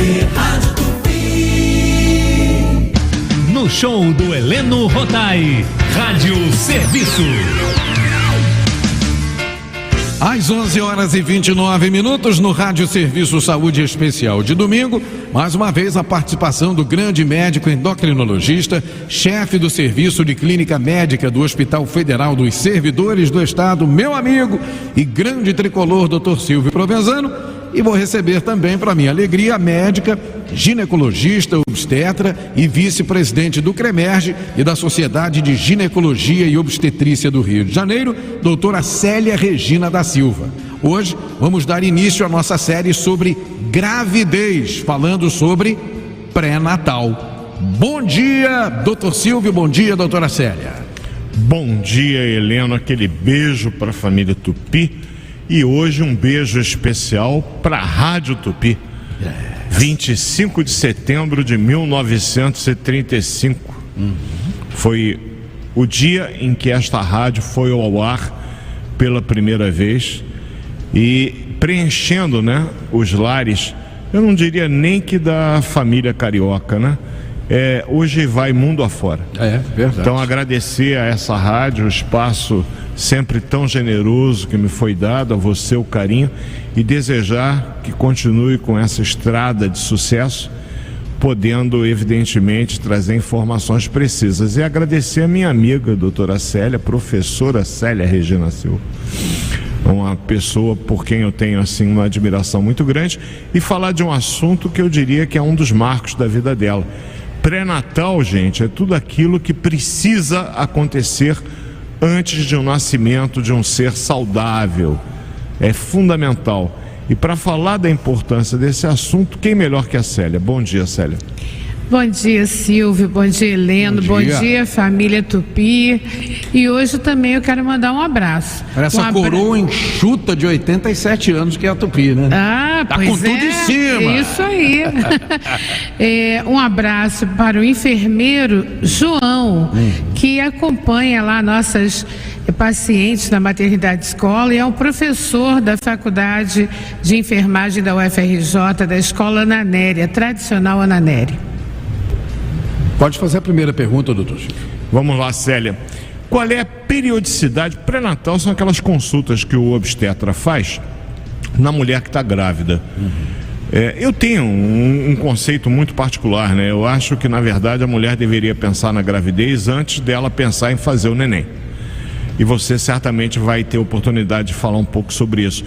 ouvir Rádio Tupi. No show do Heleno Rotai, Rádio Serviço. Às 11h29 no Rádio Serviço Saúde Especial de domingo, mais uma vez a participação do grande médico endocrinologista, chefe do Serviço de Clínica Médica do Hospital Federal dos Servidores do Estado, meu amigo e grande tricolor, Dr. Silvio Provenzano. E vou receber também, para minha alegria, a médica, ginecologista, obstetra e vice-presidente do CREMERGE e da Sociedade de Ginecologia e Obstetrícia do Rio de Janeiro, doutora Célia Regina da Silva. Hoje vamos dar início à nossa série sobre gravidez, falando sobre pré-natal. Bom dia, doutor Silvio, bom dia, doutora Célia. Bom dia, Heleno, aquele beijo para a família Tupi. E hoje um beijo especial para a Rádio Tupi. 25 de setembro de 1935. Foi o dia em que esta rádio foi ao ar pela primeira vez e preenchendo, né, os lares, eu não diria nem que da família carioca, né? Hoje vai mundo afora. Verdade. Então agradecer a essa rádio, o espaço sempre tão generoso que me foi dado, a você o carinho, e desejar que continue com essa estrada de sucesso, podendo evidentemente trazer informações precisas. E agradecer a minha amiga, doutora Célia, professora Célia Regina Silva, uma pessoa por quem eu tenho assim uma admiração muito grande, e falar de um assunto que eu diria que é um dos marcos da vida dela. Pré-natal, gente, é tudo aquilo que precisa acontecer antes de um nascimento de um ser saudável. É fundamental. E para falar da importância desse assunto, quem melhor que a Célia? Bom dia, Célia. Bom dia, Silvio, bom dia, Heleno, bom dia, família Tupi. E hoje também eu quero mandar um abraço. Para essa coroa enxuta de 87 anos que é a Tupi, né? Tá pois com tudo em cima. Isso aí. Um abraço para o enfermeiro João, que acompanha lá nossas pacientes na maternidade escola, e é um professor da Faculdade de Enfermagem da UFRJ, da Escola Ana Néria, tradicional Ana Néria. Pode fazer a primeira pergunta, doutor. Vamos lá, Célia. Qual é a periodicidade pré-natal? São aquelas consultas que o obstetra faz na mulher que está grávida. Eu tenho um conceito muito particular, né? Eu acho que, na verdade, a mulher deveria pensar na gravidez antes dela pensar em fazer o neném. E você certamente vai ter oportunidade de falar um pouco sobre isso.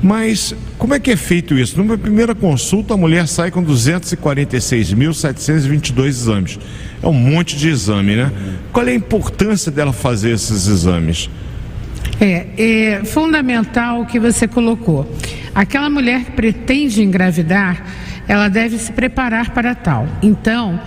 Mas como é que é feito isso? Numa primeira consulta, a mulher sai com 246.722 exames. É um monte de exame, né? Qual é a importância dela fazer esses exames? É fundamental o que você colocou. Aquela mulher que pretende engravidar, ela deve se preparar para tal. Então,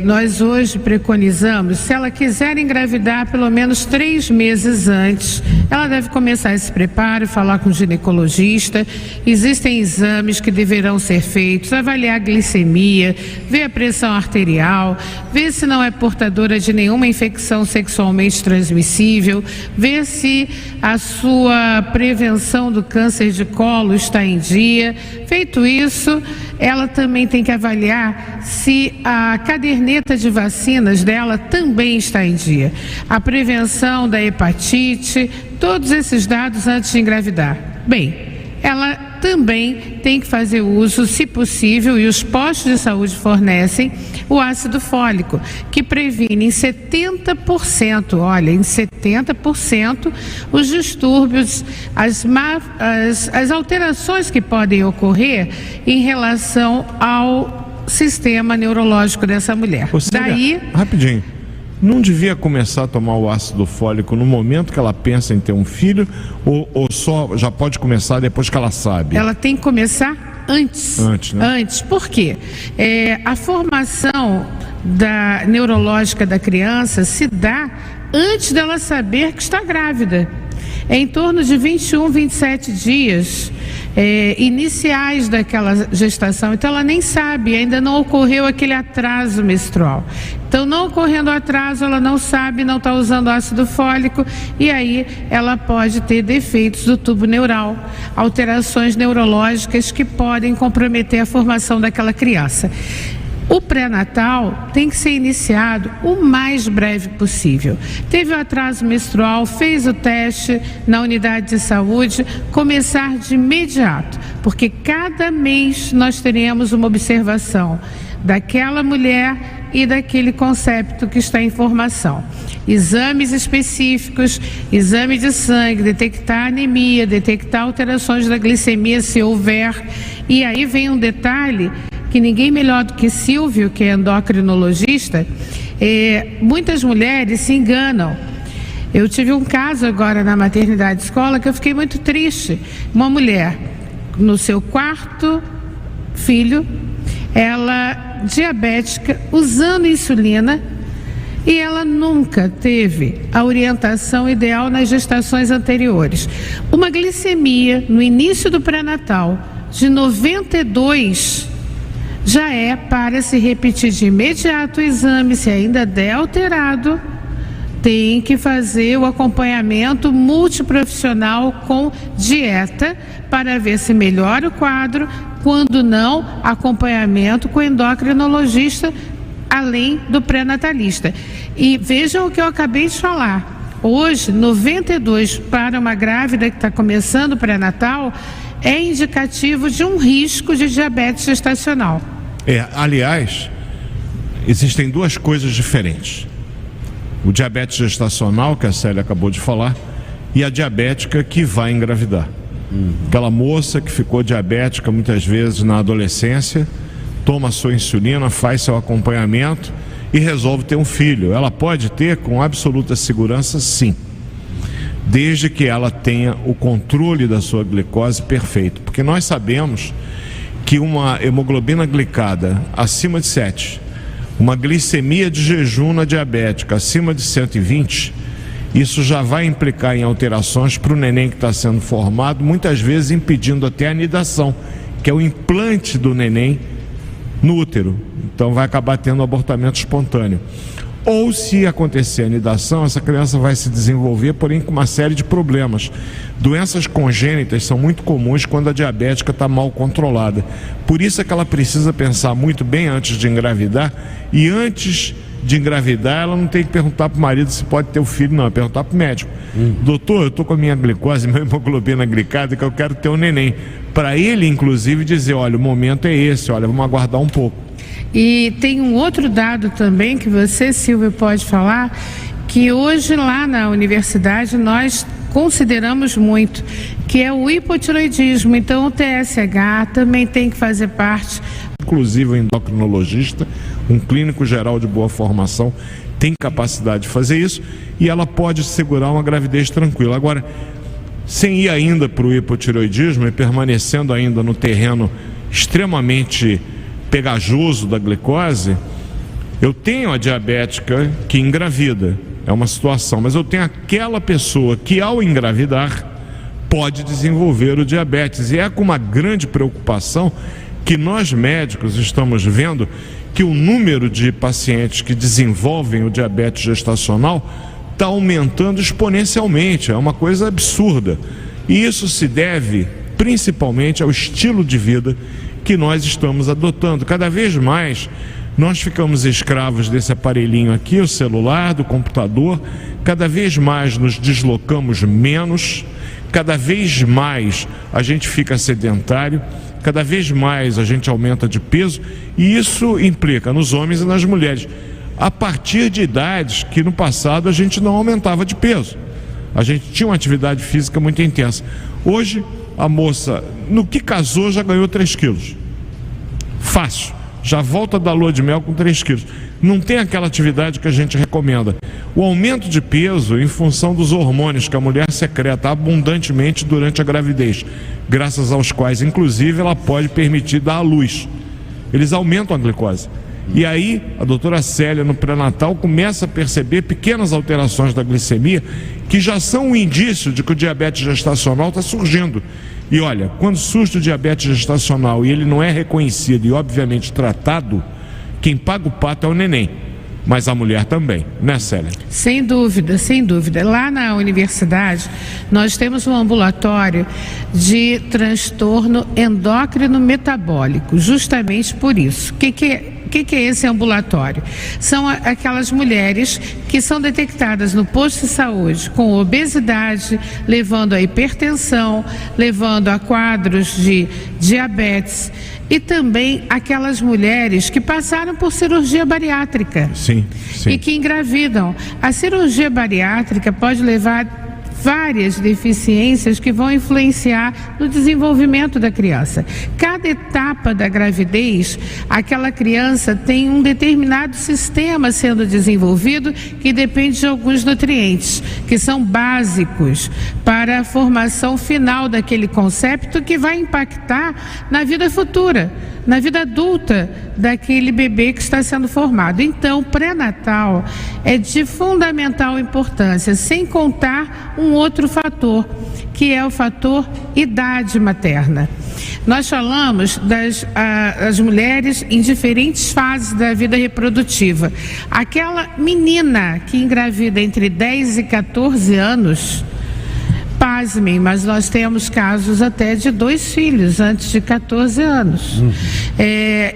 nós hoje preconizamos, se ela quiser engravidar pelo menos 3 meses antes, ela deve começar esse preparo, falar com o ginecologista. Existem exames que deverão ser feitos, avaliar a glicemia, ver a pressão arterial, ver se não é portadora de nenhuma infecção sexualmente transmissível, ver se a sua prevenção do câncer de colo está em dia. Feito isso, ela também tem que avaliar se a caderneta de vacinas dela também está em dia, a prevenção da hepatite, todos esses dados antes de engravidar. Bem, ela também tem que fazer uso, se possível, e os postos de saúde fornecem o ácido fólico, que previne em 70%, olha, em 70% os distúrbios, as alterações que podem ocorrer em relação ao sistema neurológico dessa mulher. Daí, rapidinho, não devia começar a tomar o ácido fólico no momento que ela pensa em ter um filho, ou só já pode começar depois que ela sabe? Ela tem que começar antes, né? Antes, por quê? A formação neurológica da criança se dá antes dela saber que está grávida. Em torno de 21, 27 dias iniciais daquela gestação. Então ela nem sabe, ainda não ocorreu aquele atraso menstrual. Então, não ocorrendo atraso, ela não sabe, não está usando ácido fólico, e aí ela pode ter defeitos do tubo neural, alterações neurológicas que podem comprometer a formação daquela criança. O pré-natal tem que ser iniciado o mais breve possível. Teve o atraso menstrual, fez o teste na unidade de saúde, começar de imediato, porque cada mês nós teremos uma observação daquela mulher e daquele concepto que está em formação. Exames específicos, exame de sangue, detectar anemia, detectar alterações da glicemia se houver. E aí vem um detalhe que ninguém melhor do que Silvio, que é endocrinologista, muitas mulheres se enganam. Eu tive um caso agora na maternidade escola que eu fiquei muito triste. Uma mulher no seu 4º filho, ela diabética, usando insulina, e ela nunca teve a orientação ideal nas gestações anteriores. Uma glicemia no início do pré-natal de 92 já é para se repetir de imediato o exame. Se ainda der alterado, tem que fazer o acompanhamento multiprofissional com dieta para ver se melhora o quadro. Quando não, acompanhamento com endocrinologista, além do pré-natalista. E vejam o que eu acabei de falar. Hoje, 92 para uma grávida que está começando o pré-natal é indicativo de um risco de diabetes gestacional. Aliás, existem duas coisas diferentes. O diabetes gestacional, que a Célia acabou de falar, e a diabética que vai engravidar. Aquela moça que ficou diabética muitas vezes na adolescência, toma sua insulina, faz seu acompanhamento e resolve ter um filho. Ela pode ter com absoluta segurança, sim, desde que ela tenha o controle da sua glicose perfeito. Porque nós sabemos que uma hemoglobina glicada acima de 7, uma glicemia de jejum na diabética acima de 120, isso já vai implicar em alterações para o neném que está sendo formado, muitas vezes impedindo até a anidação, que é o implante do neném no útero. Então vai acabar tendo abortamento espontâneo. Ou, se acontecer a anidação, essa criança vai se desenvolver, porém com uma série de problemas. Doenças congênitas são muito comuns quando a diabética está mal controlada. Por isso é que ela precisa pensar muito bem antes de engravidar, e antes de engravidar ela não tem que perguntar para o marido se pode ter o filho, não, é perguntar para o médico. Doutor, eu estou com a minha glicose, minha hemoglobina glicada, que eu quero ter um neném. Para ele, inclusive, dizer, olha, o momento é esse, olha, vamos aguardar um pouco. E tem um outro dado também que você, Silvio, pode falar, que hoje lá na universidade nós consideramos muito, que é o hipotiroidismo. Então o TSH também tem que fazer parte. Inclusive o endocrinologista, um clínico geral de boa formação, tem capacidade de fazer isso, e ela pode segurar uma gravidez tranquila. Agora, sem ir ainda para o hipotiroidismo e permanecendo ainda no terreno extremamente pegajoso da glicose, eu tenho a diabética que engravida, é uma situação, mas eu tenho aquela pessoa que ao engravidar pode desenvolver o diabetes, e é com uma grande preocupação que nós médicos estamos vendo que o número de pacientes que desenvolvem o diabetes gestacional está aumentando exponencialmente, é uma coisa absurda, e isso se deve principalmente ao estilo de vida que nós estamos adotando. Cada vez mais nós ficamos escravos desse aparelhinho aqui, o celular, do computador, cada vez mais nos deslocamos menos, cada vez mais a gente fica sedentário, cada vez mais a gente aumenta de peso, e isso implica nos homens e nas mulheres, a partir de idades que no passado a gente não aumentava de peso, a gente tinha uma atividade física muito intensa. Hoje a moça, no que casou, já ganhou 3 quilos. Fácil. Já volta da lua de mel com 3 quilos. Não tem aquela atividade que a gente recomenda. O aumento de peso em função dos hormônios que a mulher secreta abundantemente durante a gravidez, graças aos quais, inclusive, ela pode permitir dar à luz. Eles aumentam a glicose. E aí, a doutora Célia, no pré-natal, começa a perceber pequenas alterações da glicemia que já são um indício de que o diabetes gestacional está surgindo. E olha, quando surge o diabetes gestacional e ele não é reconhecido e obviamente tratado, quem paga o pato é o neném, mas a mulher também, né, Célia? Sem dúvida, sem dúvida. Lá na universidade, nós temos um ambulatório de transtorno endócrino metabólico, justamente por isso. O que é esse ambulatório? São aquelas mulheres que são detectadas no posto de saúde com obesidade, levando a hipertensão, levando a quadros de diabetes, e também aquelas mulheres que passaram por cirurgia bariátrica. Sim. E que engravidam. A cirurgia bariátrica pode levar várias deficiências que vão influenciar no desenvolvimento da criança. Cada etapa da gravidez, aquela criança tem um determinado sistema sendo desenvolvido que depende de alguns nutrientes, que são básicos para a formação final daquele concepto que vai impactar na vida futura, na vida adulta daquele bebê que está sendo formado. Então, o pré-natal é de fundamental importância, sem contar um outro fator, que é o fator idade materna. Nós falamos das mulheres em diferentes fases da vida reprodutiva. Aquela menina que engravida entre 10 e 14 anos, pasmem, mas nós temos casos até de 2 filhos antes de 14 anos.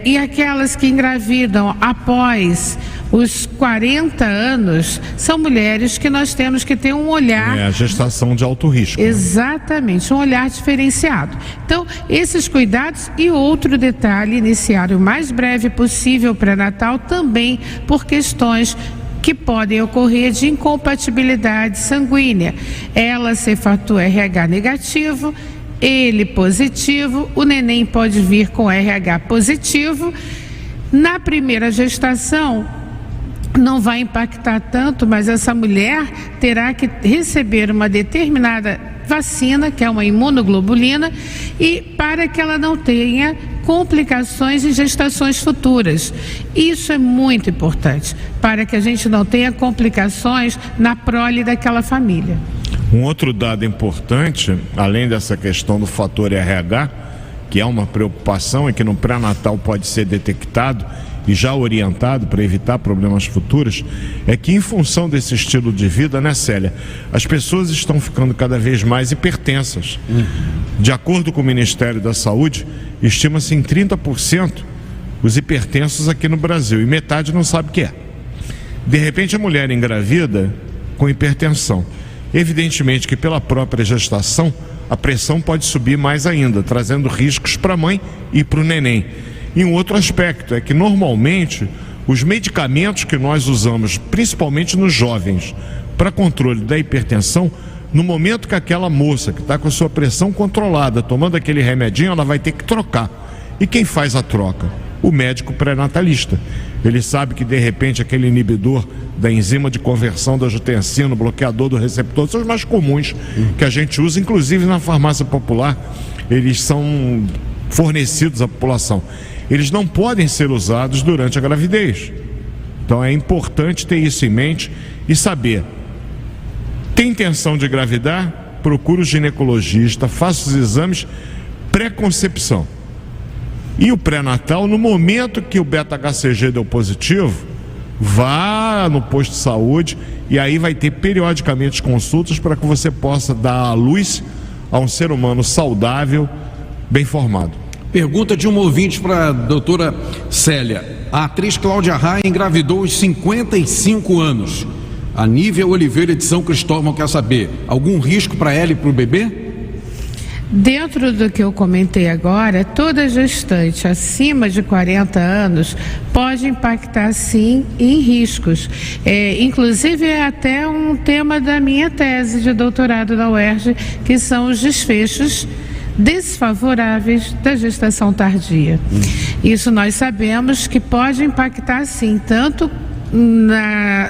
E aquelas que engravidam após os 40 anos, são mulheres que nós temos que ter um olhar... É a gestação de alto risco. Exatamente, um olhar diferenciado. Então, esses cuidados e outro detalhe, iniciar o mais breve possível pré-natal, também por questões que podem ocorrer de incompatibilidade sanguínea. Ela ser fator RH negativo, ele positivo, o neném pode vir com RH positivo. Na primeira gestação, não vai impactar tanto, mas essa mulher terá que receber uma determinada vacina, que é uma imunoglobulina, e para que ela não tenha complicações em gestações futuras. Isso é muito importante, para que a gente não tenha complicações na prole daquela família. Um outro dado importante, além dessa questão do fator RH, que é uma preocupação e que no pré-natal pode ser detectado e já orientado para evitar problemas futuros, é que em função desse estilo de vida, né, Célia, as pessoas estão ficando cada vez mais hipertensas. De acordo com o Ministério da Saúde, estima-se em 30% os hipertensos aqui no Brasil, e metade não sabe o que é. De repente a mulher engravida com hipertensão. Evidentemente que pela própria gestação a pressão pode subir mais ainda, trazendo riscos para a mãe e para o neném. E um outro aspecto é que normalmente os medicamentos que nós usamos, principalmente nos jovens, para controle da hipertensão, no momento que aquela moça que está com a sua pressão controlada, tomando aquele remedinho, ela vai ter que trocar. E quem faz a troca? O médico pré-natalista. Ele sabe que de repente aquele inibidor da enzima de conversão da angiotensina, bloqueador do receptor, são os mais comuns que a gente usa, inclusive na farmácia popular, eles são fornecidos à população. Eles não podem ser usados durante a gravidez. Então é importante ter isso em mente e saber. Tem intenção de engravidar? Procure o ginecologista, faça os exames pré-concepção. E o pré-natal, no momento que o beta-HCG deu positivo, vá no posto de saúde e aí vai ter periodicamente consultas para que você possa dar à luz a um ser humano saudável, bem formado. Pergunta de um ouvinte para a doutora Célia. A atriz Cláudia Raia engravidou aos 55 anos. A Nívia Oliveira de São Cristóvão quer saber, algum risco para ela e para o bebê? Dentro do que eu comentei agora, toda gestante acima de 40 anos pode impactar sim em riscos. Inclusive é até um tema da minha tese de doutorado da UERJ, que são os desfechos desfavoráveis da gestação tardia. Isso nós sabemos que pode impactar sim, tanto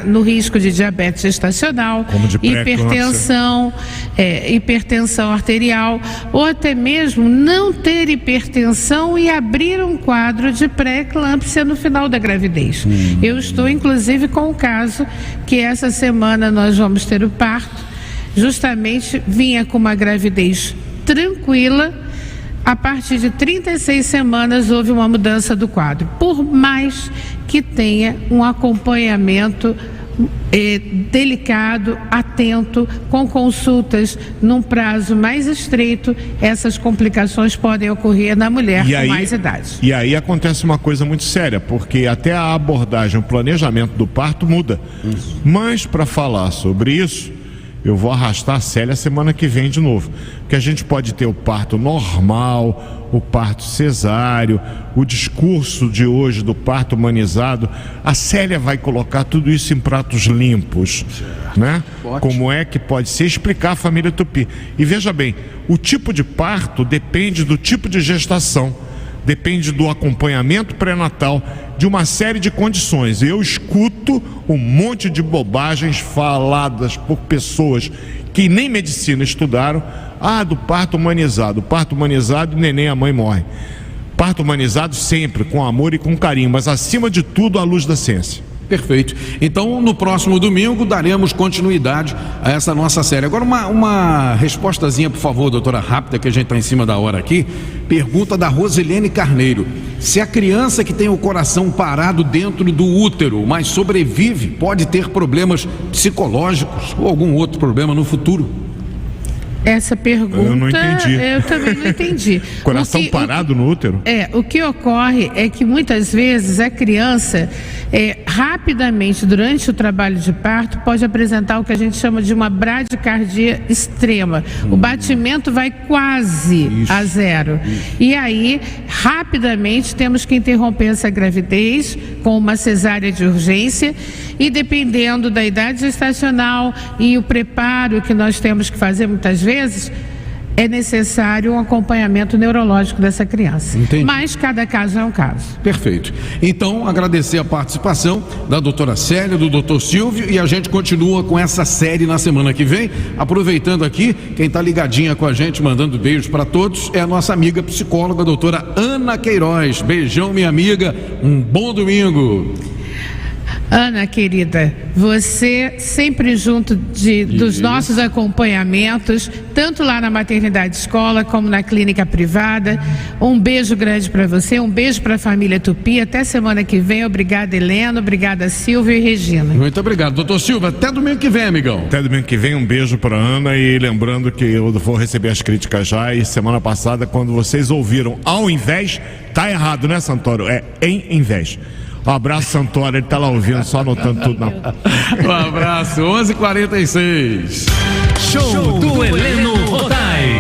no risco de diabetes gestacional, como de hipertensão, hipertensão arterial, ou até mesmo não ter hipertensão e abrir um quadro de pré-eclâmpsia no final da gravidez. Eu estou inclusive com um caso que essa semana nós vamos ter o parto, justamente vinha com uma gravidez tranquila. A partir de 36 semanas houve uma mudança do quadro, por mais que tenha um acompanhamento delicado, atento, com consultas num prazo mais estreito, essas complicações podem ocorrer na mulher com mais idade. E aí acontece uma coisa muito séria, porque até a abordagem, o planejamento do parto muda. Mas para falar sobre isso, eu vou arrastar a Célia semana que vem de novo, porque a gente pode ter o parto normal, o parto cesáreo, o discurso de hoje do parto humanizado. A Célia vai colocar tudo isso em pratos limpos, né? Como é que pode ser, explicar a família Tupi. E veja bem, o tipo de parto depende do tipo de gestação, depende do acompanhamento pré-natal, de uma série de condições. Eu escuto um monte de bobagens faladas por pessoas que nem medicina estudaram. Do parto humanizado. Parto humanizado, neném, a mãe morre. Parto humanizado sempre, com amor e com carinho, mas acima de tudo, à luz da ciência. Perfeito. Então, no próximo domingo, daremos continuidade a essa nossa série. Agora, uma respostazinha, por favor, doutora, rápida, que a gente está em cima da hora aqui. Pergunta da Rosilene Carneiro: se a criança que tem o coração parado dentro do útero, mas sobrevive, pode ter problemas psicológicos ou algum outro problema no futuro? Essa pergunta eu não entendi. Eu também não entendi. Coração parado no útero? O que ocorre é que muitas vezes a criança rapidamente durante o trabalho de parto pode apresentar o que a gente chama de uma bradicardia extrema. O batimento vai quase a zero. E aí rapidamente temos que interromper essa gravidez com uma cesárea de urgência, e dependendo da idade gestacional e o preparo que nós temos que fazer muitas vezes, é necessário um acompanhamento neurológico dessa criança. Entendi. Mas cada caso é um caso. Perfeito. Então, agradecer a participação da doutora Célia, do doutor Silvio, e a gente continua com essa série na semana que vem. Aproveitando aqui, quem está ligadinha com a gente, mandando beijos para todos, é a nossa amiga psicóloga, doutora Ana Queiroz. Beijão, minha amiga, um bom domingo. Ana, querida, você sempre junto dos nossos acompanhamentos, tanto lá na maternidade escola como na clínica privada. Um beijo grande para você, um beijo para a família Tupi. Até semana que vem. Obrigada, Helena, obrigada, Silvio e Regina. Muito obrigado, doutor Silvio. Até domingo que vem, amigão. Até domingo que vem, um beijo para Ana, e lembrando que eu vou receber as críticas já. E semana passada, quando vocês ouviram ao invés, tá errado, né, Santoro? É em vez. Um abraço, Santoro, ele tá lá ouvindo, só anotando tudo. Um abraço, 11h46. Show do Heleno